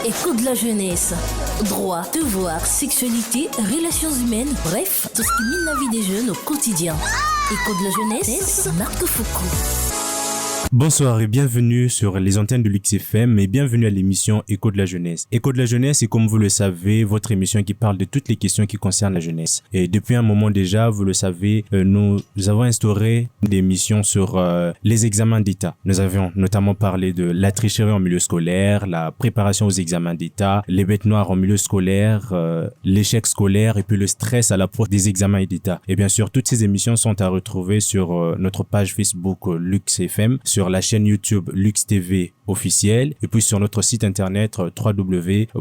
Écho de la jeunesse. Droit, devoir, sexualité, relations humaines, bref, tout ce qui mine la vie des jeunes au quotidien. Écho de la jeunesse, Marc Foucault. Bonsoir et bienvenue sur les antennes de Lux FM et bienvenue à l'émission Écho de la jeunesse. Écho de la jeunesse est, comme vous le savez, votre émission qui parle de toutes les questions qui concernent la jeunesse. Et depuis un moment déjà, vous le savez, nous avons instauré des émissions sur les examens d'État. Nous avions notamment parlé de la tricherie en milieu scolaire, la préparation aux examens d'État, les bêtes noires en milieu scolaire, l'échec scolaire et puis le stress à l'approche des examens d'État. Et bien sûr, toutes ces émissions sont à retrouver sur notre page Facebook Lux FM, sur la chaîne YouTube Lux TV officielle et puis sur notre site internet www.luxtv.fr.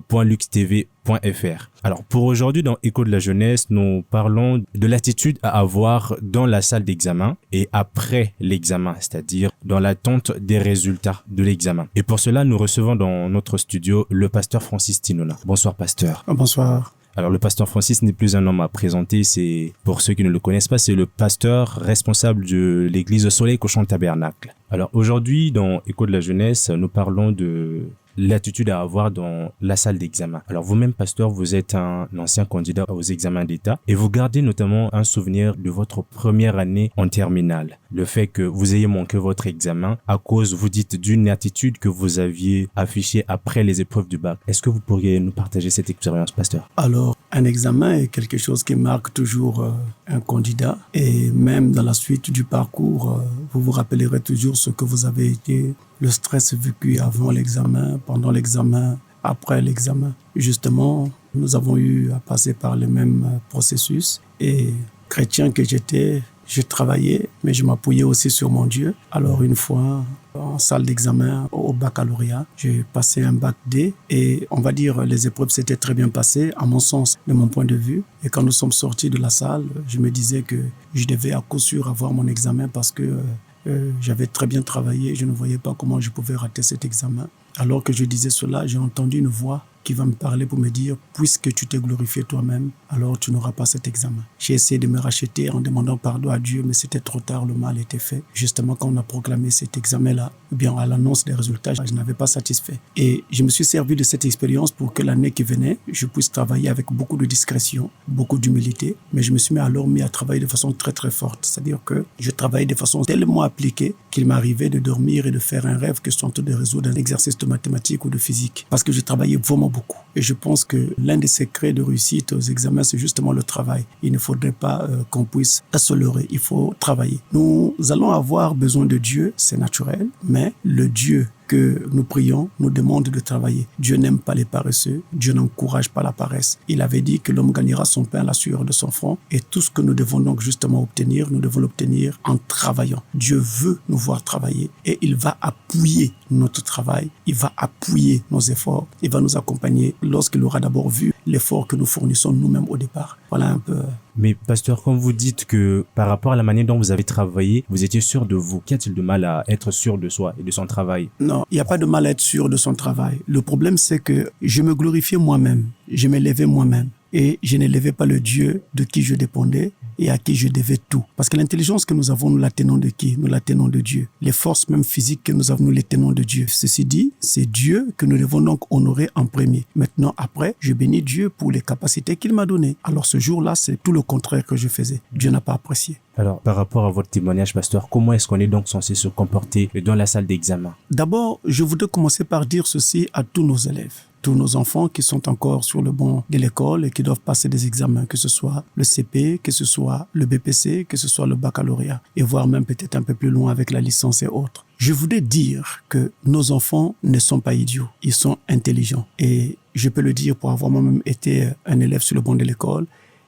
Alors pour aujourd'hui dans Écho de la jeunesse, nous parlons de l'attitude à avoir dans la salle d'examen et après l'examen, c'est-à-dire dans l'attente des résultats de l'examen. Et pour cela, nous recevons dans notre studio le pasteur Francis Tinona. Bonsoir pasteur. Bonsoir. Alors le pasteur Francis n'est plus un homme à présenter, c'est, pour ceux qui ne le connaissent pas, c'est le pasteur responsable de l'église Soleil Cochon Tabernacle. Alors aujourd'hui dans Écho de la jeunesse, nous parlons de l'attitude à avoir dans la salle d'examen. Alors vous-même, pasteur, vous êtes un ancien candidat aux examens d'État et vous gardez notamment un souvenir de votre première année en terminale. Le fait que vous ayez manqué votre examen à cause, vous dites, d'une attitude que vous aviez affichée après les épreuves du bac. Est-ce que vous pourriez nous partager cette expérience, pasteur? Alors, un examen est quelque chose qui marque toujours un candidat et même dans la suite du parcours, vous vous rappellerez toujours ce que vous avez été, le stress vécu avant l'examen, pendant l'examen, après l'examen. Justement, nous avons eu à passer par les mêmes processus et chrétien que j'étais, je travaillais, mais je m'appuyais aussi sur mon Dieu. Alors une fois, en salle d'examen au baccalauréat, j'ai passé un bac D et on va dire les épreuves s'étaient très bien passées, à mon sens, de mon point de vue. Et quand nous sommes sortis de la salle, je me disais que je devais à coup sûr avoir mon examen parce que j'avais très bien travaillé, je ne voyais pas comment je pouvais rater cet examen. Alors que je disais cela, j'ai entendu une voix qui va me parler pour me dire « Puisque tu t'es glorifié toi-même, alors tu n'auras pas cet examen. » J'ai essayé de me racheter en demandant pardon à Dieu, mais c'était trop tard, le mal était fait. Justement, quand on a proclamé cet examen-là, ou bien à l'annonce des résultats, je n'avais pas satisfait. Et je me suis servi de cette expérience pour que l'année qui venait, je puisse travailler avec beaucoup de discrétion, beaucoup d'humilité, mais je me suis alors mis à travailler de façon très très forte. C'est-à-dire que je travaillais de façon tellement appliquée qu'il m'arrivait de dormir et de faire un rêve que je tentais de résoudre un exercice de mathématiques ou de physique. Parce que je travaillais vraiment beaucoup. Et je pense que l'un des secrets de réussite aux examens, c'est justement le travail. Il ne faudrait pas qu'on puisse se leurrer. Il faut travailler. Nous allons avoir besoin de Dieu, c'est naturel, mais le Dieu que nous prions nous demande de travailler. Dieu n'aime pas les paresseux, Dieu n'encourage pas la paresse. Il avait dit que l'homme gagnera son pain à la sueur de son front et tout ce que nous devons donc justement obtenir, nous devons l'obtenir en travaillant. Dieu veut nous voir travailler et il va appuyer notre travail, il va appuyer nos efforts, il va nous accompagner lorsqu'il aura d'abord vu l'effort que nous fournissons nous-mêmes au départ. Voilà un peu. Mais pasteur, quand vous dites que par rapport à la manière dont vous avez travaillé, vous étiez sûr de vous, qu'y a-t-il de mal à être sûr de soi et de son travail? Non, il n'y a pas de mal à être sûr de son travail. Le problème, c'est que je me glorifiais moi-même, je m'élevais moi-même et je n'élevais pas le Dieu de qui je dépendais et à qui je devais tout. Parce que l'intelligence que nous avons, nous la tenons de qui? Nous la tenons de Dieu. Les forces même physiques que nous avons, nous les tenons de Dieu. Ceci dit, c'est Dieu que nous devons donc honorer en premier. Maintenant, après, je bénis Dieu pour les capacités qu'il m'a données. Alors ce jour-là, c'est tout le contraire que je faisais. Dieu n'a pas apprécié. Alors, par rapport à votre témoignage, pasteur, comment est-ce qu'on est donc censé se comporter dans la salle d'examen? D'abord, je voudrais commencer par dire ceci à tous nos élèves. Tous nos enfants qui sont encore sur le banc de l'école et qui doivent passer des examens, que ce soit le CP, que ce soit le BPC, que ce soit le baccalauréat, et voire même peut-être un peu plus loin avec la licence et autres. Je voudrais dire que nos enfants ne sont pas idiots, ils sont intelligents. Et je peux le dire pour avoir moi-même été un élève sur le banc de l'école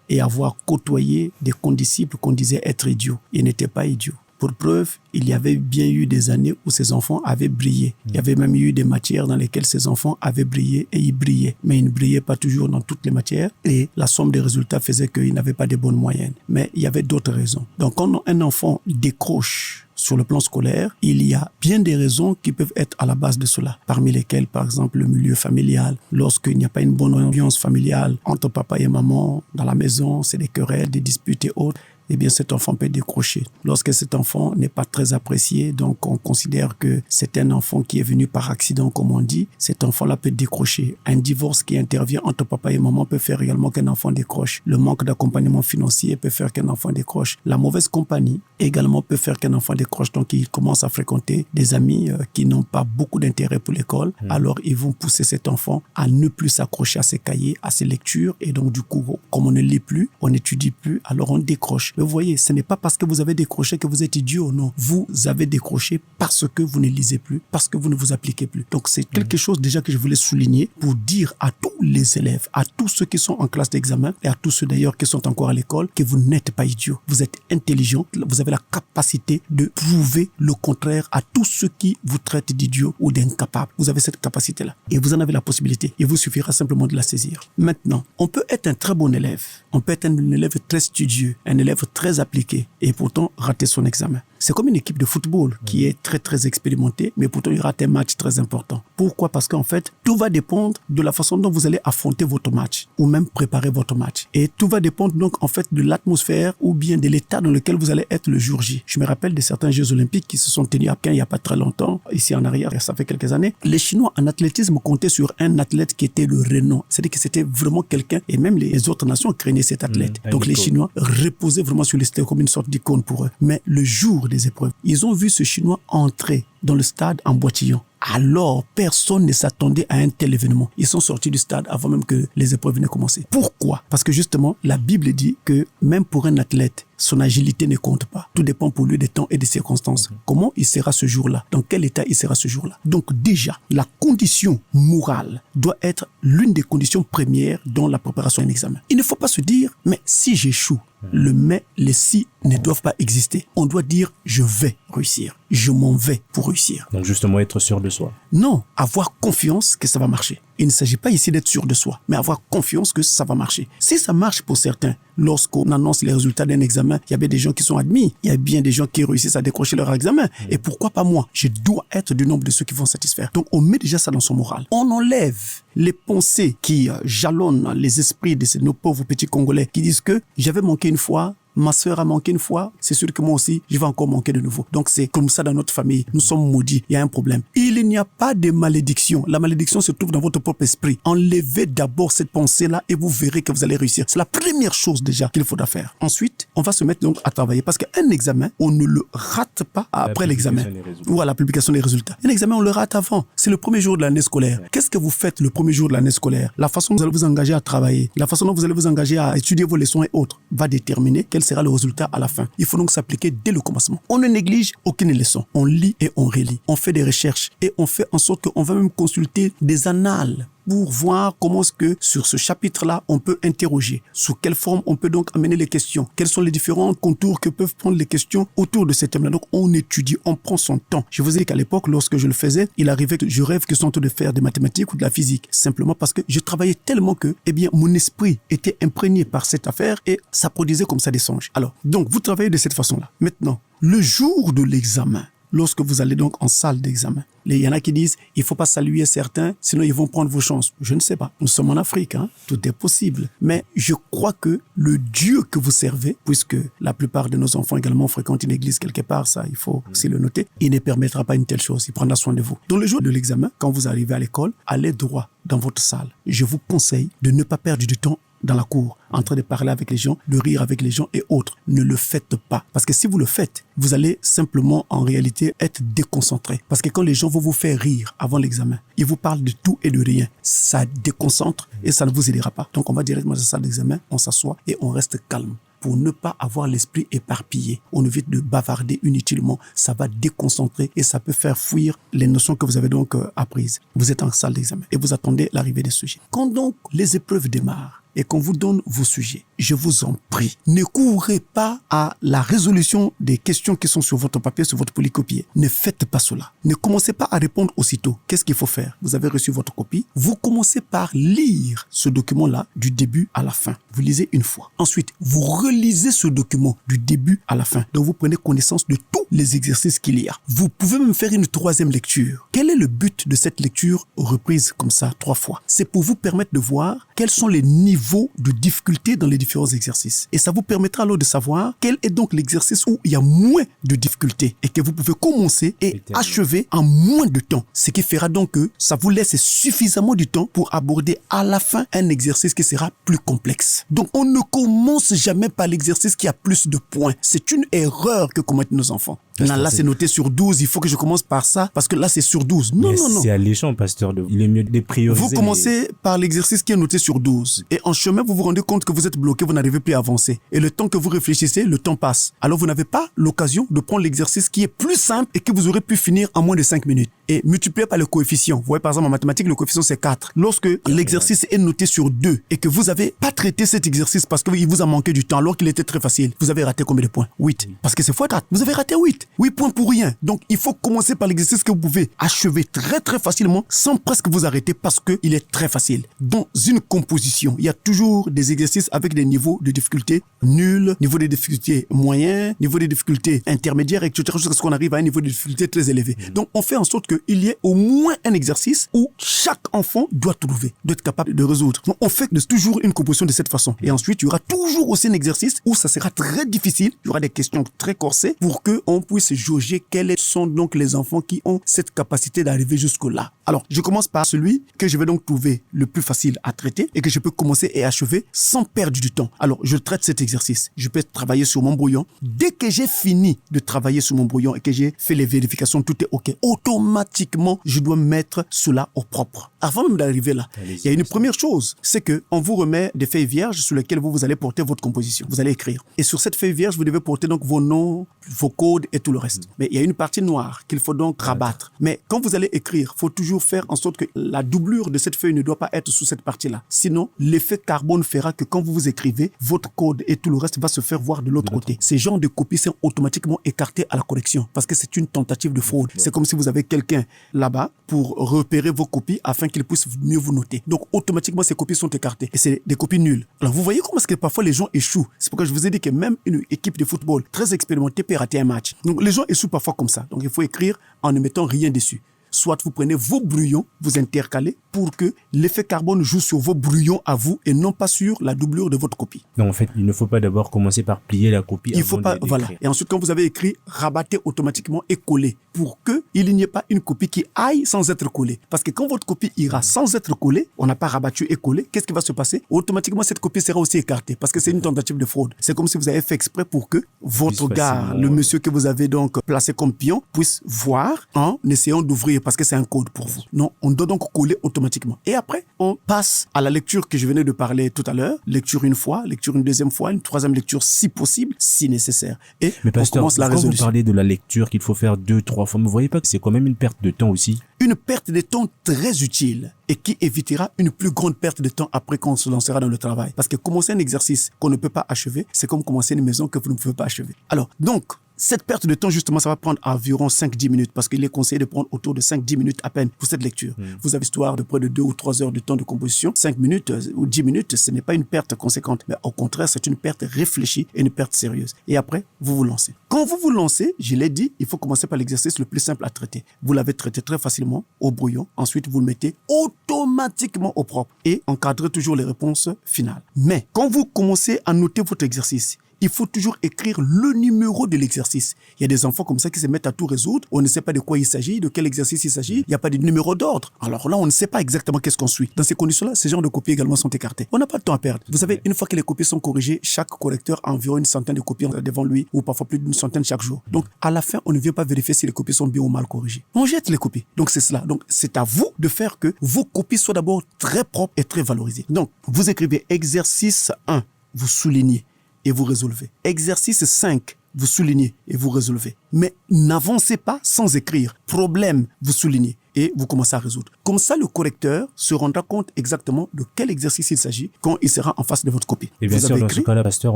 et avoir côtoyé des condisciples qu'on disait être idiots. Ils n'étaient pas idiots. Pour preuve, il y avait bien eu des années où ces enfants avaient brillé. Il y avait même eu des matières dans lesquelles ces enfants avaient brillé et ils brillaient. Mais ils ne brillaient pas toujours dans toutes les matières et la somme des résultats faisait qu'ils n'avaient pas de bonnes moyennes. Mais il y avait d'autres raisons. Donc quand un enfant décroche sur le plan scolaire, il y a bien des raisons qui peuvent être à la base de cela. Parmi lesquelles, par exemple, le milieu familial. Lorsqu'il n'y a pas une bonne ambiance familiale entre papa et maman dans la maison, c'est des querelles, des disputes et autres. eh bien cet enfant peut décrocher. Lorsque cet enfant n'est pas très apprécié, donc on considère que c'est un enfant qui est venu par accident, comme on dit, cet enfant-là peut décrocher. Un divorce qui intervient entre papa et maman peut faire également qu'un enfant décroche. Le manque d'accompagnement financier peut faire qu'un enfant décroche. La mauvaise compagnie également peut faire qu'un enfant décroche. Donc il commence à fréquenter des amis qui n'ont pas beaucoup d'intérêt pour l'école. Alors ils vont pousser cet enfant à ne plus s'accrocher à ses cahiers, à ses lectures. Et donc du coup, comme on ne lit plus, on n'étudie plus, alors on décroche. Mais vous voyez, ce n'est pas parce que vous avez décroché que vous êtes idiot, non. Vous avez décroché parce que vous ne lisez plus, parce que vous ne vous appliquez plus. Donc c'est quelque chose déjà que je voulais souligner pour dire à tous les élèves, à tous ceux qui sont en classe d'examen et à tous ceux d'ailleurs qui sont encore à l'école, que vous n'êtes pas idiots. Vous êtes intelligents, vous avez la capacité de prouver le contraire à tous ceux qui vous traitent d'idiots ou d'incapables. Vous avez cette capacité-là et vous en avez la possibilité. Il vous suffira simplement de la saisir. Maintenant, on peut être un très bon élève, on peut être un élève très studieux, un élève très appliqué et pourtant rater son examen. C'est comme une équipe de football qui est très très expérimentée, mais pourtant il rate un match très important. Pourquoi? Parce qu'en fait, tout va dépendre de la façon dont vous allez affronter votre match ou même préparer votre match. Et tout va dépendre donc en fait de l'atmosphère ou bien de l'état dans lequel vous allez être le jour J. Je me rappelle de certains Jeux Olympiques qui se sont tenus à Pékin il n'y a pas très longtemps, ici en arrière, ça fait quelques années. Les Chinois en athlétisme comptaient sur un athlète qui était le renom. C'est-à-dire que c'était vraiment quelqu'un, et même les autres nations craignaient cet athlète. Donc les Chinois reposaient vraiment sur les stèles comme une sorte d'icône pour eux. Mais le jour des épreuves, ils ont vu ce Chinois entrer dans le stade en boitillant. Alors, personne ne s'attendait à un tel événement. Ils sont sortis du stade avant même que les épreuves ne commencent. Pourquoi? Parce que justement, la Bible dit que même pour un athlète, son agilité ne compte pas. Tout dépend pour lui des temps et des circonstances. Comment il sera ce jour-là? Dans quel état il sera ce jour-là? Donc déjà, la condition morale doit être l'une des conditions premières dans la préparation d'un examen. Il ne faut pas se dire, mais si j'échoue, le mais, les si ne doivent pas exister. On doit dire, je vais réussir. Je m'en vais pour réussir. Donc justement, être sûr de soi. Non, avoir confiance que ça va marcher. Il ne s'agit pas ici d'être sûr de soi, mais avoir confiance que ça va marcher. Si ça marche pour certains, lorsqu'on annonce les résultats d'un examen, il y a bien des gens qui sont admis, il y a bien des gens qui réussissent à décrocher leur examen. Et pourquoi pas moi? Je dois être du nombre de ceux qui vont satisfaire. Donc on met déjà ça dans son moral. On enlève les pensées qui jalonnent les esprits de nos pauvres petits Congolais qui disent que j'avais manqué une fois, ma sœur a manqué une fois, c'est sûr que moi aussi, je vais encore manquer de nouveau. Donc c'est comme ça dans notre famille. Nous sommes maudits, il y a un problème. Il n'y a pas de malédiction. La malédiction se trouve dans votre propre esprit. Enlevez d'abord cette pensée-là et vous verrez que vous allez réussir. C'est la première chose déjà qu'il faudra faire. Ensuite, on va se mettre donc à travailler parce qu'un examen, on ne le rate pas après l'examen. Ou à la publication des résultats. Un examen, on le rate avant. C'est le premier jour de l'année scolaire. Qu'est-ce que vous faites le premier jour de l'année scolaire? La façon dont vous allez vous engager à travailler, la façon dont vous allez vous engager à étudier vos leçons et autres va déterminer quel sera le résultat à la fin. Il faut donc s'appliquer dès le commencement. On ne néglige aucune leçon. On lit et on relit. On fait des recherches et on fait en sorte qu'on va même consulter des annales pour voir comment est-ce que sur ce chapitre-là, on peut interroger. Sous quelle forme on peut donc amener les questions? Quels sont les différents contours que peuvent prendre les questions autour de ce thème-là? Donc, on étudie, on prend son temps. Je vous ai dit qu'à l'époque, lorsque je le faisais, il arrivait que je rêve que sont en train de faire des mathématiques ou de la physique. Simplement parce que je travaillais tellement que, eh bien, mon esprit était imprégné par cette affaire et ça produisait comme ça des songes. Alors, donc, vous travaillez de cette façon-là. Maintenant, le jour de l'examen, lorsque vous allez donc en salle d'examen, il y en a qui disent, il faut pas saluer certains, sinon ils vont prendre vos chances. Je ne sais pas. Nous sommes en Afrique, hein. Tout est possible. Mais je crois que le Dieu que vous servez, puisque la plupart de nos enfants également fréquentent une église quelque part, ça, il faut aussi le noter, il ne permettra pas une telle chose. Il prendra soin de vous. Dans le jour de l'examen, quand vous arrivez à l'école, allez droit dans votre salle. Je vous conseille de ne pas perdre du temps dans la cour, en train de parler avec les gens, de rire avec les gens et autres. Ne le faites pas. Parce que si vous le faites, vous allez simplement, en réalité, être déconcentré. Parce que quand les gens vont vous faire rire avant l'examen, ils vous parlent de tout et de rien. Ça déconcentre et ça ne vous aidera pas. Donc, on va directement dans la salle d'examen, on s'assoit et on reste calme pour ne pas avoir l'esprit éparpillé. On évite de bavarder inutilement. Ça va déconcentrer et ça peut faire fuir les notions que vous avez donc apprises. Vous êtes en salle d'examen et vous attendez l'arrivée des sujets. Quand donc les épreuves démarrent, et qu'on vous donne vos sujets, je vous en prie, ne courez pas à la résolution des questions qui sont sur votre papier, sur votre polycopier. Ne faites pas cela. Ne commencez pas à répondre aussitôt. Qu'est-ce qu'il faut faire? Vous avez reçu votre copie. Vous commencez par lire ce document-là du début à la fin. Vous lisez une fois. Ensuite, vous relisez ce document du début à la fin. Donc, vous prenez connaissance de tous les exercices qu'il y a. Vous pouvez même faire une troisième lecture. Quel est le but de cette lecture reprise comme ça 3 fois? C'est pour vous permettre de voir quels sont les niveaux de difficulté dans les différents exercices. Et ça vous permettra alors de savoir quel est donc l'exercice où il y a moins de difficultés et que vous pouvez commencer et achever en moins de temps. Ce qui fera donc que ça vous laisse suffisamment de temps pour aborder à la fin un exercice qui sera plus complexe. Donc on ne commence jamais par l'exercice qui a plus de points. C'est une erreur que commettent nos enfants. Là, c'est noté sur 12, il faut que je commence par ça parce que là, c'est sur 12. Non. C'est alléchant, pasteur. Il est mieux de prioriser. Vous commencez par l'exercice qui est noté sur 12. Et en chemin, vous vous rendez compte que vous êtes bloqué, vous n'arrivez plus à avancer. Et le temps que vous réfléchissez, le temps passe. Alors, vous n'avez pas l'occasion de prendre l'exercice qui est plus simple et que vous aurez pu finir en moins de 5 minutes. Et multiplié par le coefficient. Vous voyez, par exemple, en mathématiques, le coefficient, c'est 4. Lorsque l'exercice est noté sur 2 et que vous n'avez pas traité cet exercice parce qu'il vous a manqué du temps alors qu'il était très facile, vous avez raté combien de points? 8. Parce que c'est x4. Vous avez raté 8. 8 points pour rien. Donc, il faut commencer par l'exercice que vous pouvez achever très très facilement sans presque vous arrêter parce qu'il est très facile. Dans une composition, il y a toujours des exercices avec des niveaux de difficulté nuls, niveau de difficulté moyen, niveau de difficulté intermédiaire, etc. jusqu'à ce qu'on arrive à un niveau de difficulté très élevé. Donc, on fait en sorte qu'il y ait au moins un exercice où chaque enfant doit trouver, doit être capable de résoudre. Donc, on fait toujours une composition de cette façon. Et ensuite, il y aura toujours aussi un exercice où ça sera très difficile. Il y aura des questions très corsées pour qu'on puisse jauger quels sont donc les enfants qui ont cette capacité d'arriver jusque-là. Alors, je commence par celui que je vais donc trouver le plus facile à traiter et que je peux commencer et achever sans perdre du temps. Alors, je traite cet exercice. Je peux travailler sur mon brouillon. Dès que j'ai fini de travailler sur mon brouillon et que j'ai fait les vérifications, tout est OK. Automatiquement, je dois mettre cela au propre. Avant même d'arriver là, il y a une première chose, c'est qu'on vous remet des feuilles vierges sur lesquelles vous allez porter votre composition. Vous allez écrire. Et sur cette feuille vierge, vous devez porter donc vos noms, vos codes et tout le reste. Mais il y a une partie noire qu'il faut donc rabattre. Mais quand vous allez écrire, il faut toujours faire en sorte que la doublure de cette feuille ne doit pas être sous cette partie-là. Sinon, l'effet carbone fera que quand vous écrivez, votre code et tout le reste va se faire voir de l'autre côté. Ces genres de copies sont automatiquement écartés à la correction parce que c'est une tentative de fraude. C'est comme si vous avez quelqu'un là-bas pour repérer vos copies afin qu'il puisse mieux vous noter. Donc, automatiquement, ces copies sont écartées et c'est des copies nulles. Alors, vous voyez comment est-ce que parfois les gens échouent. C'est pourquoi je vous ai dit que même une équipe de football très expérimentée peut rater un match. Donc, les gens échouent parfois comme ça. Donc, il faut écrire en ne mettant rien dessus. Soit vous prenez vos brouillons, vous intercalez pour que l'effet carbone joue sur vos brouillons à vous et non pas sur la doublure de votre copie. Donc en fait, il ne faut pas d'abord commencer par plier la copie. Il faut pas, voilà. Et ensuite, quand vous avez écrit, rabattez automatiquement et collez pour qu'il n'y ait pas une copie qui aille sans être collée. Parce que quand votre copie ira sans être collée, on n'a pas rabattu et collé, qu'est-ce qui va se passer? Automatiquement, cette copie sera aussi écartée parce que c'est une tentative de fraude. C'est comme si vous avez fait exprès pour que votre gars, le monsieur que vous avez donc placé comme pion, puisse voir en essayant d'ouvrir parce que c'est un code pour vous. Non, on doit donc coller automatiquement. Et après, on passe à la lecture que je venais de parler tout à l'heure. Lecture une fois, lecture une deuxième fois, une troisième lecture si possible, si nécessaire. Et mais pasteur, on commence la résolution. Quand vous parlez de la lecture qu'il faut faire 2-3 fois, vous voyez pas que c'est quand même une perte de temps aussi? Une perte de temps très utile et qui évitera une plus grande perte de temps après qu'on se lancera dans le travail. Parce que commencer un exercice qu'on ne peut pas achever, c'est comme commencer une maison que vous ne pouvez pas achever. Alors, donc, cette perte de temps, justement, ça va prendre environ 5-10 minutes parce qu'il est conseillé de prendre autour de 5-10 minutes à peine pour cette lecture. Vous avez histoire de près de 2 ou 3 heures de temps de composition. 5 minutes ou 10 minutes, ce n'est pas une perte conséquente, mais au contraire, c'est une perte réfléchie et une perte sérieuse. Et après, vous vous lancez. Quand vous vous lancez, je l'ai dit, il faut commencer par l'exercice le plus simple à traiter. Vous l'avez traité très facilement au brouillon. Ensuite, vous le mettez automatiquement au propre et encadrez toujours les réponses finales. Mais quand vous commencez à noter votre exercice, il faut toujours écrire le numéro de l'exercice. Il y a des enfants comme ça qui se mettent à tout résoudre. On ne sait pas de quoi il s'agit, de quel exercice il s'agit. Il n'y a pas de numéro d'ordre. Alors là, on ne sait pas exactement qu'est-ce qu'on suit. Dans ces conditions-là, ces genres de copies également sont écartés. On n'a pas de temps à perdre. Vous savez, une fois que les copies sont corrigées, chaque correcteur a environ une centaine de copies devant lui, ou parfois plus d'une centaine chaque jour. Donc, à la fin, on ne vient pas vérifier si les copies sont bien ou mal corrigées. On jette les copies. Donc, c'est cela. Donc, c'est à vous de faire que vos copies soient d'abord très propres et très valorisées. Donc, vous écrivez exercice 1, vous soulignez et vous résolvez. Exercice 5, vous soulignez et vous résolvez. Mais n'avancez pas sans écrire. Problème, vous soulignez et vous commencez à résoudre. Comme ça, le correcteur se rendra compte exactement de quel exercice il s'agit quand il sera en face de votre copie. Et bien sûr, dans ce cas-là, pasteur,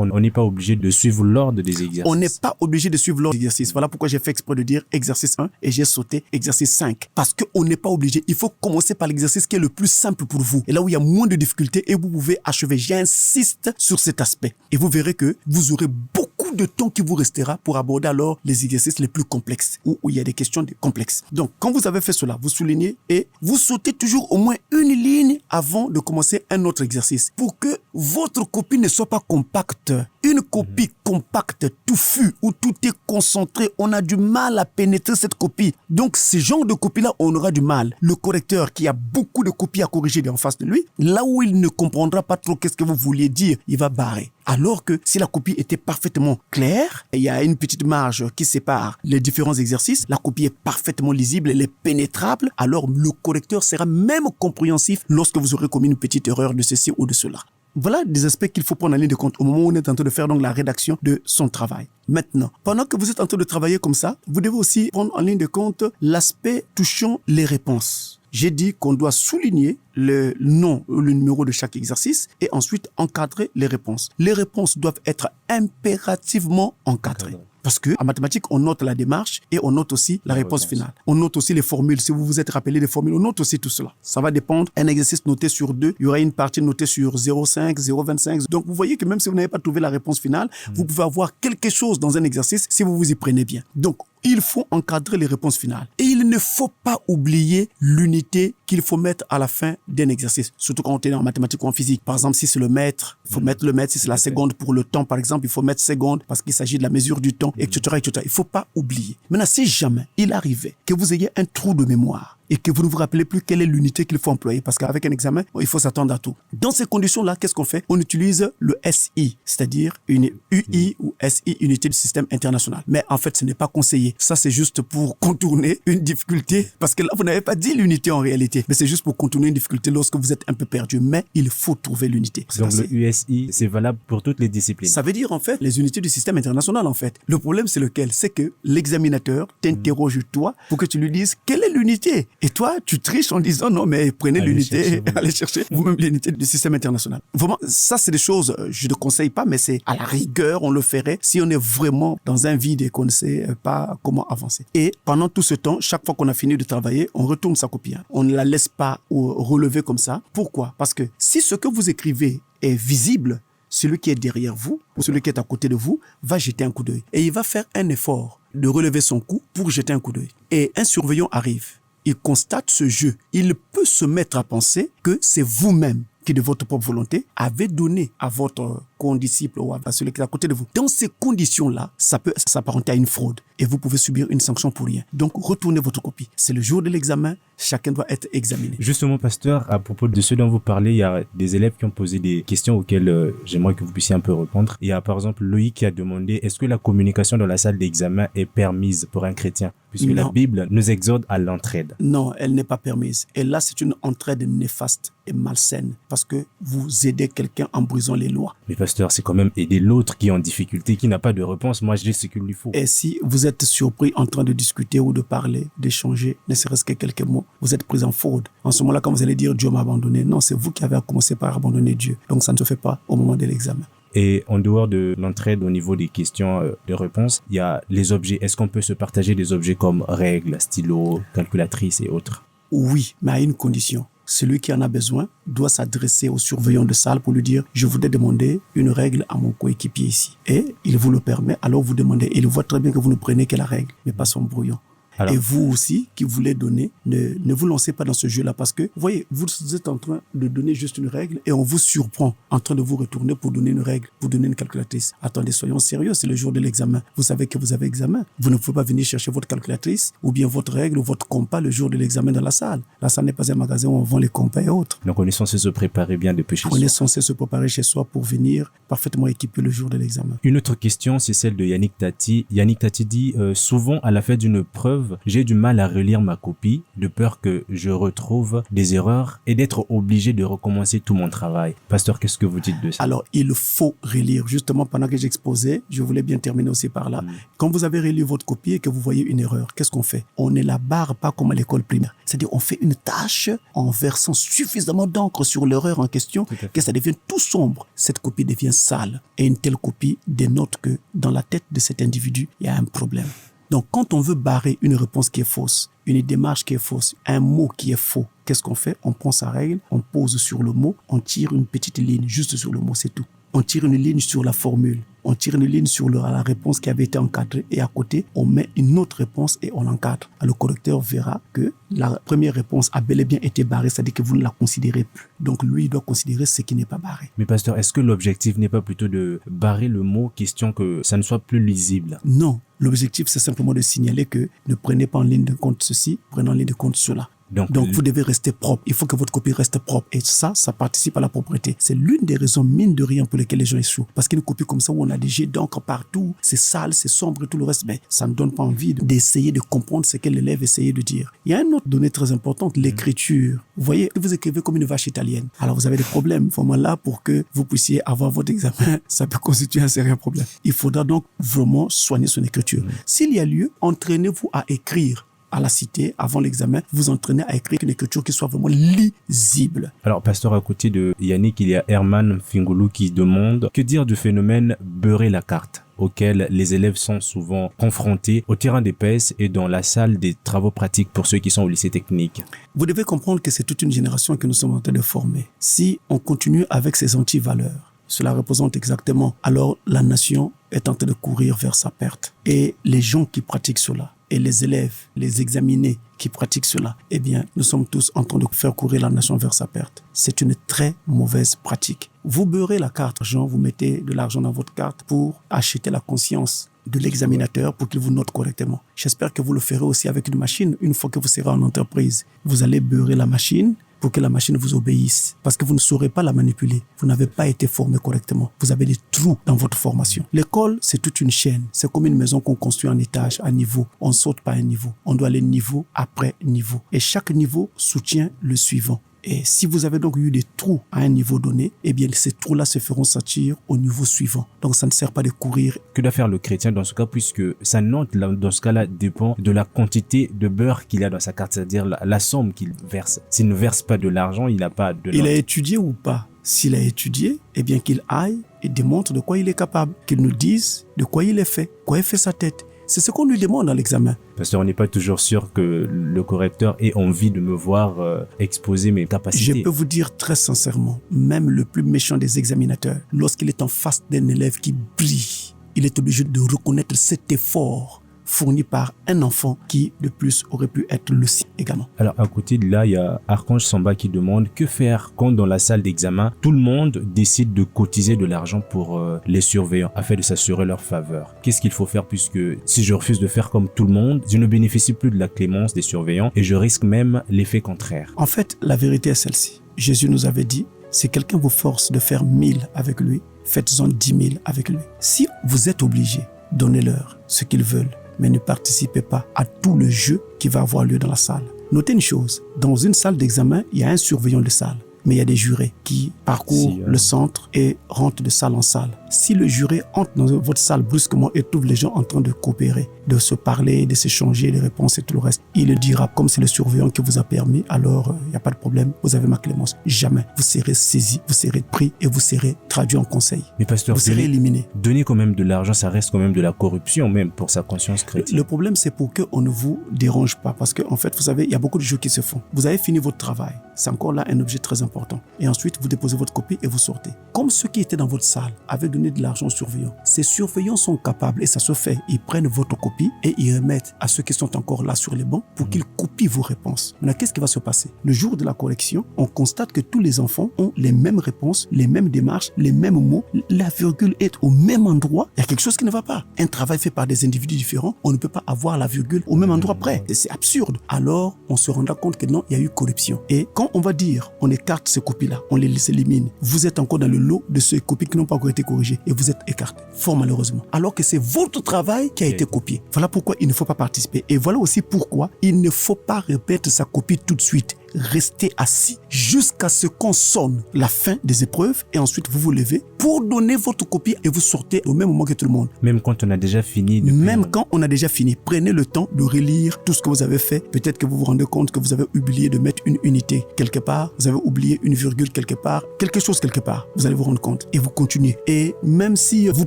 on n'est pas obligé de suivre l'ordre des exercices. On n'est pas obligé de suivre l'ordre des exercices. Voilà pourquoi j'ai fait exprès de dire exercice 1 et j'ai sauté exercice 5. Parce qu'on n'est pas obligé. Il faut commencer par l'exercice qui est le plus simple pour vous. Et là où il y a moins de difficultés et vous pouvez achever. J'insiste sur cet aspect. Et vous verrez que vous aurez beaucoup beaucoup de temps qui vous restera pour aborder alors les exercices les plus complexes, où il y a des questions complexes. Donc, quand vous avez fait cela, vous soulignez et vous sautez toujours au moins une ligne avant de commencer un autre exercice pour que votre copie ne soit pas compacte. Une copie compacte, touffue, où tout est concentré, on a du mal à pénétrer cette copie. Donc, ce genre de copie-là, on aura du mal. Le correcteur qui a beaucoup de copies à corriger en face de lui, là où il ne comprendra pas trop qu'est-ce que vous vouliez dire, il va barrer. Alors que si la copie était parfaitement claire, il y a une petite marge qui sépare les différents exercices, la copie est parfaitement lisible, elle est pénétrable, alors le correcteur sera même compréhensif lorsque vous aurez commis une petite erreur de ceci ou de cela. Voilà des aspects qu'il faut prendre en ligne de compte au moment où on est en train de faire donc la rédaction de son travail. Maintenant, pendant que vous êtes en train de travailler comme ça, vous devez aussi prendre en ligne de compte l'aspect touchant les réponses. J'ai dit qu'on doit souligner le nom ou le numéro de chaque exercice et ensuite encadrer les réponses. Les réponses doivent être impérativement encadrées. Parce que en mathématiques, on note la démarche et on note aussi la réponse finale. On note aussi les formules. Si vous vous êtes rappelé des formules, on note aussi tout cela. Ça va dépendre. Un exercice noté sur 2, il y aura une partie notée sur 0,5, 0,25. Donc, vous voyez que même si vous n'avez pas trouvé la réponse finale, vous pouvez avoir quelque chose dans un exercice si vous vous y prenez bien. Donc, il faut encadrer les réponses finales. Et il ne faut pas oublier l'unité qu'il faut mettre à la fin d'un exercice. Surtout quand on est en mathématiques ou en physique. Par exemple, si c'est le mètre, il faut mettre le mètre. Si c'est la seconde pour le temps, par exemple, il faut mettre seconde parce qu'il s'agit de la mesure du temps, etc., etc. Il ne faut pas oublier. Maintenant, si jamais il arrivait que vous ayez un trou de mémoire et que vous ne vous rappelez plus quelle est l'unité qu'il faut employer, parce qu'avec un examen, il faut s'attendre à tout. Dans ces conditions-là, qu'est-ce qu'on fait? On utilise le SI, c'est-à-dire une UI ou SI, unité du système international. Mais en fait, ce n'est pas conseillé. Ça, c'est juste pour contourner une difficulté, parce que là, vous n'avez pas dit l'unité en réalité, mais c'est juste pour contourner une difficulté lorsque vous êtes un peu perdu. Mais il faut trouver l'unité. Donc le USI, c'est valable pour toutes les disciplines. Ça veut dire en fait les unités du système international en fait. Le problème, c'est lequel? C'est que l'examinateur t'interroge toi pour que tu lui dises quelle est l'unité. Et toi, tu triches en disant non, mais prenez l'unité, allez chercher vous-même l'unité du système international. Vraiment, ça, c'est des choses, je ne conseille pas, mais c'est à la rigueur, on le ferait si on est vraiment dans un vide et qu'on ne sait pas comment avancer. Et pendant tout ce temps, chaque fois qu'on a fini de travailler, on retourne sa copie. On ne la laisse pas relever comme ça. Pourquoi? Parce que si ce que vous écrivez est visible, celui qui est derrière vous ou celui qui est à côté de vous va jeter un coup d'œil. Et il va faire un effort de relever son coup pour jeter un coup d'œil. Et un surveillant arrive. Il constate ce jeu. Il peut se mettre à penser que c'est vous-même qui, de votre propre volonté, avez donné à votre condisciple ou à celui qui est à côté de vous. Dans ces conditions-là, ça peut s'apparenter à une fraude et vous pouvez subir une sanction pour rien. Donc, retournez votre copie. C'est le jour de l'examen. Chacun doit être examiné. Justement, pasteur, à propos de ce dont vous parlez, il y a des élèves qui ont posé des questions auxquelles j'aimerais que vous puissiez un peu répondre. Il y a par exemple Loïc qui a demandé est-ce que la communication dans la salle d'examen est permise pour un chrétien? Puisque la Bible nous exhorte à l'entraide. Non, elle n'est pas permise. Et là, c'est une entraide néfaste et malsaine parce que vous aidez quelqu'un en brisant les lois. Mais pasteur, c'est quand même aider l'autre qui est en difficulté, qui n'a pas de réponse. Moi, je dis ce qu'il lui faut. Et si vous êtes surpris en train de discuter ou de parler, d'échanger, ne serait-ce que quelques mots, vous êtes pris en fraude. En ce moment-là, quand vous allez dire Dieu m'a abandonné, non, c'est vous qui avez commencé par abandonner Dieu. Donc, ça ne se fait pas au moment de l'examen. Et en dehors de l'entraide au niveau des questions de réponse, il y a les objets. Est-ce qu'on peut se partager des objets comme règles, stylos, calculatrices et autres? Oui, mais à une condition. Celui qui en a besoin doit s'adresser au surveillant de salle pour lui dire « Je voudrais demander une règle à mon coéquipier ici. » Et il vous le permet, alors vous demandez. Et il voit très bien que vous ne prenez que la règle, mais pas son brouillon. Alors, et vous aussi, qui voulez donner, ne vous lancez pas dans ce jeu-là parce que, vous voyez, vous êtes en train de donner juste une règle et on vous surprend en train de vous retourner pour donner une règle, pour donner une calculatrice. Attendez, soyons sérieux, c'est le jour de l'examen. Vous savez que vous avez examen. Vous ne pouvez pas venir chercher votre calculatrice ou bien votre règle ou votre compas le jour de l'examen dans la salle. La salle n'est pas un magasin où on vend les compas et autres. Donc, on est censé se préparer bien depuis chez soi. On est censé se préparer chez soi pour venir parfaitement équipé le jour de l'examen. Une autre question, c'est celle de Yannick Tati. Yannick Tati dit souvent à la fête d'une preuve, j'ai du mal à relire ma copie de peur que je retrouve des erreurs et d'être obligé de recommencer tout mon travail. Pasteur, qu'est-ce que vous dites de ça? Alors, il faut relire. Justement, pendant que j'exposais, je voulais bien terminer aussi par là. Quand vous avez relu votre copie et que vous voyez une erreur, qu'est-ce qu'on fait? On ne la barre pas comme à l'école primaire. C'est-à-dire, on fait une tâche en versant suffisamment d'encre sur l'erreur en question que ça devient tout sombre. Cette copie devient sale. Et une telle copie dénote que dans la tête de cet individu, il y a un problème. Donc, quand on veut barrer une réponse qui est fausse, une démarche qui est fausse, un mot qui est faux, qu'est-ce qu'on fait? On prend sa règle, on pose sur le mot, on tire une petite ligne juste sur le mot, c'est tout. on tire une ligne sur la formule. On tire une ligne sur la réponse qui avait été encadrée et à côté, on met une autre réponse et on l'encadre. Le correcteur verra que la première réponse a bel et bien été barrée, c'est-à-dire que vous ne la considérez plus. Donc lui, il doit considérer ce qui n'est pas barré. Mais pasteur, est-ce que l'objectif n'est pas plutôt de barrer le mot, question que ça ne soit plus lisible? Non, l'objectif c'est simplement de signaler que ne prenez pas en ligne de compte ceci, prenez en ligne de compte cela. Donc, vous devez rester propre. Il faut que votre copie reste propre. Et ça participe à la propreté. C'est l'une des raisons, mine de rien, pour lesquelles les gens échouent. Parce qu'une copie comme ça, où on a des jets d'encre partout, c'est sale, c'est sombre et tout le reste, mais ça ne donne pas envie d'essayer de comprendre ce que l'élève essayait de dire. Il y a une autre donnée très importante, l'écriture. Vous voyez, vous écrivez comme une vache italienne. Alors, vous avez des problèmes. Vraiment là, pour que vous puissiez avoir votre examen, ça peut constituer un sérieux problème. Il faudra donc vraiment soigner son écriture. S'il y a lieu, entraînez-vous à écrire. À la cité, avant l'examen, vous entraînez à écrire une écriture qui soit vraiment lisible. Alors, pasteur, à côté de Yannick, il y a Herman Fingulu qui demande que dire du phénomène beurrer la carte auquel les élèves sont souvent confrontés au terrain d'épaisse et dans la salle des travaux pratiques pour ceux qui sont au lycée technique. Vous devez comprendre que c'est toute une génération que nous sommes en train de former. Si on continue avec ces anti-valeurs, cela représente exactement, alors la nation est en train de courir vers sa perte. Et les gens qui pratiquent cela, et les élèves, les examinés qui pratiquent cela, eh bien, nous sommes tous en train de faire courir la nation vers sa perte. C'est une très mauvaise pratique. Vous beurrez la carte, Jean, vous mettez de l'argent dans votre carte pour acheter la conscience de l'examinateur pour qu'il vous note correctement. J'espère que vous le ferez aussi avec une machine une fois que vous serez en entreprise. Vous allez beurrer la machine pour que la machine vous obéisse. Parce que vous ne saurez pas la manipuler. Vous n'avez pas été formé correctement. Vous avez des trous dans votre formation. L'école, c'est toute une chaîne. C'est comme une maison qu'on construit en étage, à niveau. On ne saute pas un niveau. On doit aller niveau après niveau. Et chaque niveau soutient le suivant. Et si vous avez donc eu des trous à un niveau donné, eh bien ces trous-là se feront sentir au niveau suivant. Donc ça ne sert pas de courir. Que doit faire le chrétien dans ce cas, puisque sa note dans ce cas-là dépend de la quantité de beurre qu'il a dans sa carte, c'est-à-dire la somme qu'il verse. S'il ne verse pas de l'argent, il n'a pas de note. Il a étudié ou pas? S'il a étudié, eh bien qu'il aille et démontre de quoi il est capable, qu'il nous dise de quoi il est fait, quoi est fait sa tête. C'est ce qu'on lui demande dans l'examen. Parce qu'on n'est pas toujours sûr que le correcteur ait envie de me voir exposer mes capacités. Je peux vous dire très sincèrement, même le plus méchant des examinateurs, lorsqu'il est en face d'un élève qui brille, il est obligé de reconnaître cet effort fourni par un enfant qui, de plus, aurait pu être le sien également. Alors, à côté de là, il y a Archange Samba qui demande que faire quand dans la salle d'examen, tout le monde décide de cotiser de l'argent pour les surveillants afin de s'assurer leur faveur. Qu'est-ce qu'il faut faire puisque si je refuse de faire comme tout le monde, je ne bénéficie plus de la clémence des surveillants et je risque même l'effet contraire. En fait, la vérité est celle-ci. Jésus nous avait dit, si quelqu'un vous force de faire 1000 avec lui, faites-en 10 000 avec lui. Si vous êtes obligé, donnez-leur ce qu'ils veulent, mais ne participez pas à tout le jeu qui va avoir lieu dans la salle. Notez une chose, dans une salle d'examen, il y a un surveillant de salle, mais il y a des jurés qui parcourent le centre et rentrent de salle en salle. Si le juré entre dans votre salle brusquement et trouve les gens en train de coopérer, de se parler, de s'échanger les réponses et tout le reste, il le dira comme c'est le surveillant qui vous a permis, alors il n'y a pas de problème, vous avez ma clémence. Jamais. Vous serez saisi, vous serez pris et vous serez traduit en conseil. Mais pasteur, vous serez éliminé. Donner quand même de l'argent, ça reste quand même de la corruption même pour sa conscience chrétienne. Le problème, c'est pour qu'on ne vous dérange pas parce qu'en fait, vous savez, il y a beaucoup de jeux qui se font. Vous avez fini votre travail. C'est encore là un objet très important. Et ensuite, vous déposez votre copie et vous sortez. Comme ceux qui étaient dans votre salle avaient donné de l'argent aux surveillants, ces surveillants sont capables, et ça se fait, ils prennent votre copie et ils remettent à ceux qui sont encore là sur les bancs pour qu'ils copient vos réponses. Maintenant, qu'est-ce qui va se passer? Le jour de la correction, on constate que tous les enfants ont les mêmes réponses, les mêmes démarches, les mêmes mots, la virgule est au même endroit. Il y a quelque chose qui ne va pas. Un travail fait par des individus différents, on ne peut pas avoir la virgule au même endroit près. C'est absurde. Alors, on se rendra compte que non, il y a eu corruption. Et quand on va dire, on écarte ces copies-là, on les élimine, vous êtes encore dans le lot de ces copies qui n'ont pas encore été corrigées et vous êtes écarté, fort malheureusement. Alors que c'est votre travail qui a été copié. Voilà pourquoi il ne faut pas participer. Et voilà aussi pourquoi il ne faut pas répéter sa copie tout de suite. Restez assis jusqu'à ce qu'on sonne la fin des épreuves et ensuite vous vous levez pour donner votre copie et vous sortez au même moment que tout le monde. Même quand on a déjà fini. Quand on a déjà fini, prenez le temps de relire tout ce que vous avez fait. Peut-être que vous vous rendez compte que vous avez oublié de mettre une unité quelque part, vous avez oublié une virgule quelque part, quelque chose quelque part. Vous allez vous rendre compte et vous continuez. Et même si vous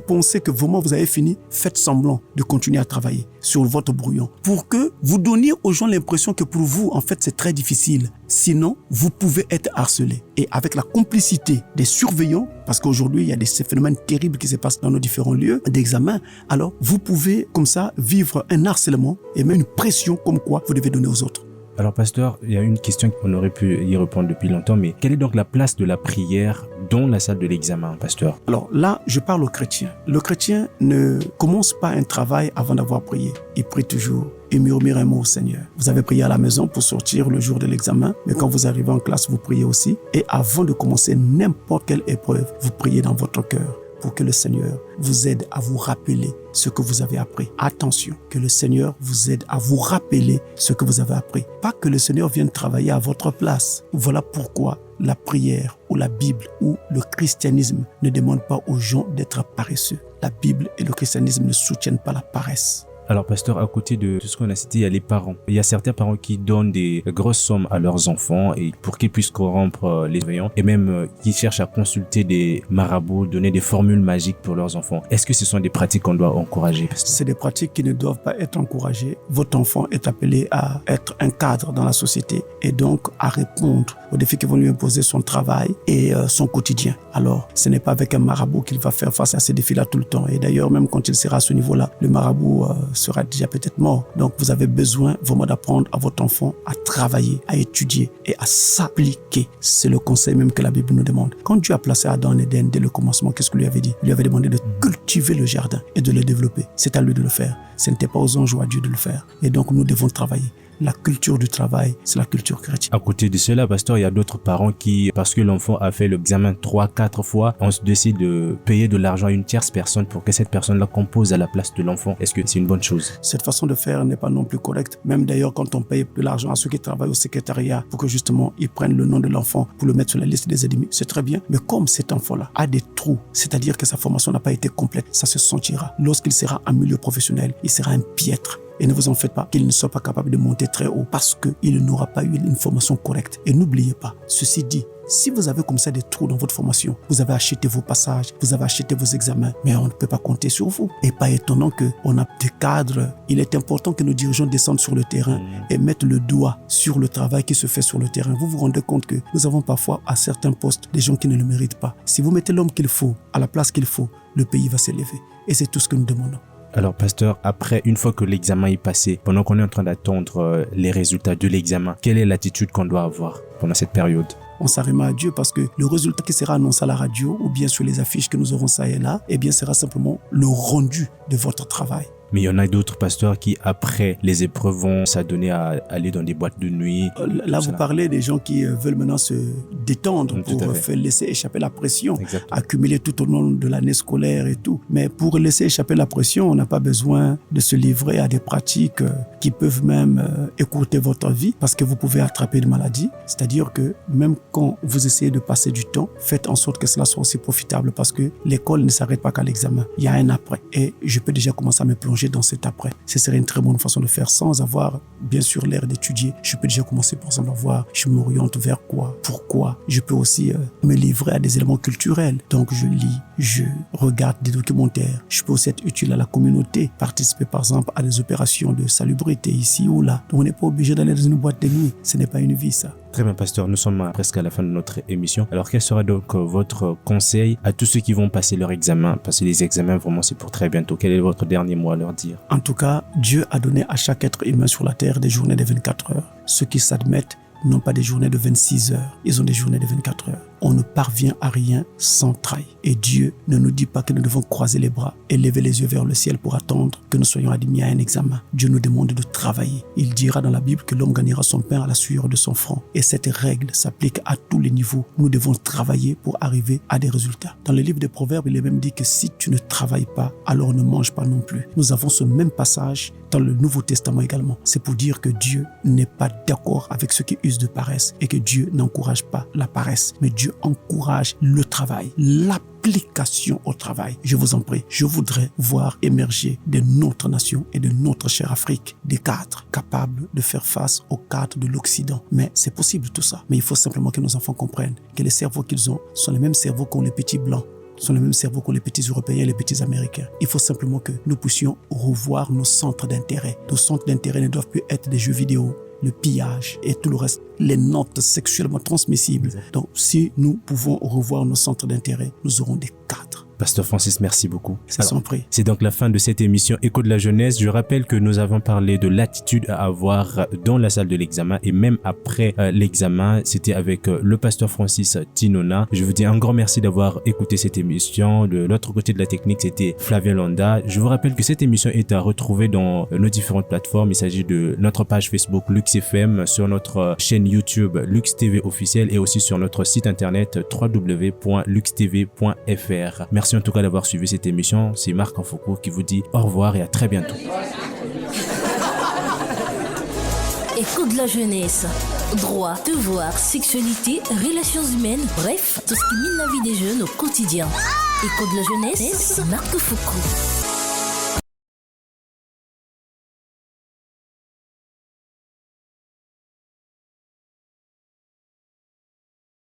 pensez que vraiment vous avez fini, faites semblant de continuer à travailler sur votre brouillon pour que vous donniez aux gens l'impression que pour vous, en fait, c'est très difficile. Sinon, vous pouvez être harcelé. Et avec la complicité des surveillants, parce qu'aujourd'hui, il y a ces phénomènes terribles qui se passent dans nos différents lieux d'examen, alors vous pouvez comme ça vivre un harcèlement et même une pression comme quoi vous devez donner aux autres. Alors, pasteur, il y a une question qu'on aurait pu y répondre depuis longtemps, mais quelle est donc la place de la prière dans la salle de l'examen, pasteur? Alors là, je parle aux chrétiens. Le chrétien ne commence pas un travail avant d'avoir prié. Il prie toujours. Il murmure un mot au Seigneur. Vous avez prié à la maison pour sortir le jour de l'examen, mais quand vous arrivez en classe, vous priez aussi. Et avant de commencer n'importe quelle épreuve, vous priez dans votre cœur pour que le Seigneur vous aide à vous rappeler ce que vous avez appris. Attention, que le Seigneur vous aide à vous rappeler ce que vous avez appris. Pas que le Seigneur vienne travailler à votre place. Voilà pourquoi la prière ou la Bible ou le christianisme ne demandent pas aux gens d'être paresseux. La Bible et le christianisme ne soutiennent pas la paresse. Alors, pasteur, à côté de tout ce qu'on a cité, il y a les parents. Il y a certains parents qui donnent des grosses sommes à leurs enfants et pour qu'ils puissent corrompre les voyants et même qui cherchent à consulter des marabouts, donner des formules magiques pour leurs enfants. Est-ce que ce sont des pratiques qu'on doit encourager, pasteur? C'est des pratiques qui ne doivent pas être encouragées. Votre enfant est appelé à être un cadre dans la société et donc à répondre aux défis qui vont lui imposer son travail et son quotidien. Alors, ce n'est pas avec un marabout qu'il va faire face à ces défis-là tout le temps. Et d'ailleurs, même quand il sera à ce niveau-là, le marabout sera déjà peut-être mort. Donc, vous avez besoin vraiment d'apprendre à votre enfant à travailler, à étudier et à s'appliquer. C'est le conseil même que la Bible nous demande. Quand Dieu a placé Adam en Éden dès le commencement, qu'est-ce qu'il lui avait dit? Il lui avait demandé de cultiver le jardin et de le développer. C'est à lui de le faire. Ce n'était pas aux anges ou à Dieu de le faire. Et donc, nous devons travailler. La culture du travail, c'est la culture chrétienne. À côté de cela, pasteur, il y a d'autres parents qui, parce que l'enfant a fait l'examen 3-4 fois, on décide de payer de l'argent à une tierce personne pour que cette personne-là compose à la place de l'enfant. Est-ce que c'est une bonne chose? Cette façon de faire n'est pas non plus correcte. Même d'ailleurs, quand on paye de l'argent à ceux qui travaillent au secrétariat pour que justement ils prennent le nom de l'enfant pour le mettre sur la liste des ennemis, c'est très bien. Mais comme cet enfant-là a des trous, c'est-à-dire que sa formation n'a pas été complète, ça se sentira. Lorsqu'il sera en milieu professionnel, il sera un piètre. Et ne vous en faites pas qu'il ne soit pas capable de monter très haut parce qu'il n'aura pas eu une formation correcte. Et n'oubliez pas, ceci dit, si vous avez comme ça des trous dans votre formation, vous avez acheté vos passages, vous avez acheté vos examens, mais on ne peut pas compter sur vous. Et pas étonnant qu'on a des cadres. Il est important que nos dirigeants descendent sur le terrain et mettent le doigt sur le travail qui se fait sur le terrain. Vous vous rendez compte que nous avons parfois à certains postes des gens qui ne le méritent pas. Si vous mettez l'homme qu'il faut à la place qu'il faut, le pays va s'élever. Et c'est tout ce que nous demandons. Alors, pasteur, après, une fois que l'examen est passé, pendant qu'on est en train d'attendre les résultats de l'examen, quelle est l'attitude qu'on doit avoir pendant cette période? On s'arrime à Dieu parce que le résultat qui sera annoncé à la radio ou bien sur les affiches que nous aurons ça et là, eh bien, sera simplement le rendu de votre travail. Mais il y en a d'autres pasteurs qui, après les épreuves, vont s'adonner à aller dans des boîtes de nuit. Là, vous parlez des gens qui veulent maintenant se détendre pour laisser échapper la pression, accumulée tout au long de l'année scolaire et tout. Mais pour laisser échapper la pression, on n'a pas besoin de se livrer à des pratiques qui peuvent même écourter votre vie parce que vous pouvez attraper une maladie. C'est-à-dire que même quand vous essayez de passer du temps, faites en sorte que cela soit aussi profitable parce que l'école ne s'arrête pas qu'à l'examen. Il y a un après. Et je peux déjà commencer à me plonger dans cet après. Ce serait une très bonne façon de faire sans avoir bien sûr l'air d'étudier. Je peux déjà commencer par exemple à voir je m'oriente vers quoi, pourquoi. Je peux aussi me livrer à des éléments culturels. Donc je lis, je regarde des documentaires. Je peux aussi être utile à la communauté, participer par exemple à des opérations de salubrité ici ou là. Donc on n'est pas obligé d'aller dans une boîte de nuit. Ce n'est pas une vie ça. Très bien, pasteur. Nous sommes presque à la fin de notre émission. Alors, quel sera donc votre conseil à tous ceux qui vont passer leur examen? Passer les examens, vraiment, c'est pour très bientôt. Quel est votre dernier mot à leur dire? En tout cas, Dieu a donné à chaque être humain sur la terre des journées de 24 heures. Ceux qui s'admettent n'ont pas des journées de 26 heures. Ils ont des journées de 24 heures. On ne parvient à rien sans travail. Et Dieu ne nous dit pas que nous devons croiser les bras et lever les yeux vers le ciel pour attendre que nous soyons admis à un examen. Dieu nous demande de travailler. Il dira dans la Bible que l'homme gagnera son pain à la sueur de son front. Et cette règle s'applique à tous les niveaux. Nous devons travailler pour arriver à des résultats. Dans le livre des Proverbes, il est même dit que si tu ne travailles pas, alors ne mange pas non plus. Nous avons ce même passage dans le Nouveau Testament également. C'est pour dire que Dieu n'est pas d'accord avec ceux qui usent de paresse et que Dieu n'encourage pas la paresse. Mais Dieu encourage le travail, l'application au travail. Je vous en prie, je voudrais voir émerger de notre nation et de notre chère Afrique des cadres capables de faire face aux cadres de l'Occident. Mais c'est possible tout ça. Mais il faut simplement que nos enfants comprennent que les cerveaux qu'ils ont sont les mêmes cerveaux qu'ont les petits blancs, sont les mêmes cerveaux qu'ont les petits Européens et les petits Américains. Il faut simplement que nous puissions revoir nos centres d'intérêt. Nos centres d'intérêt ne doivent plus être des jeux vidéo. le pillage et tout le reste, les notes sexuellement transmissibles. Donc, si nous pouvons revoir nos centres d'intérêt, nous aurons des cadres. Pasteur Francis, merci beaucoup. C'est son prix. C'est donc la fin de cette émission Écho de la jeunesse. Je rappelle que nous avons parlé de l'attitude à avoir dans la salle de l'examen et même après l'examen. C'était avec le pasteur Francis Tinona. Je vous dis un grand merci d'avoir écouté cette émission. De l'autre côté de la technique, c'était Flavien Londa. Je vous rappelle que cette émission est à retrouver dans nos différentes plateformes. Il s'agit de notre page Facebook Lux FM, sur notre chaîne YouTube Lux TV officiel et aussi sur notre site internet www.luxtv.fr. Merci en tout cas d'avoir suivi cette émission. C'est Marc Anfoucault qui vous dit au revoir et à très bientôt. Écho de la jeunesse. Droit, devoir, sexualité, relations humaines, bref, tout ce qui mine la vie des jeunes au quotidien. Écho de la jeunesse, Marc Foucault.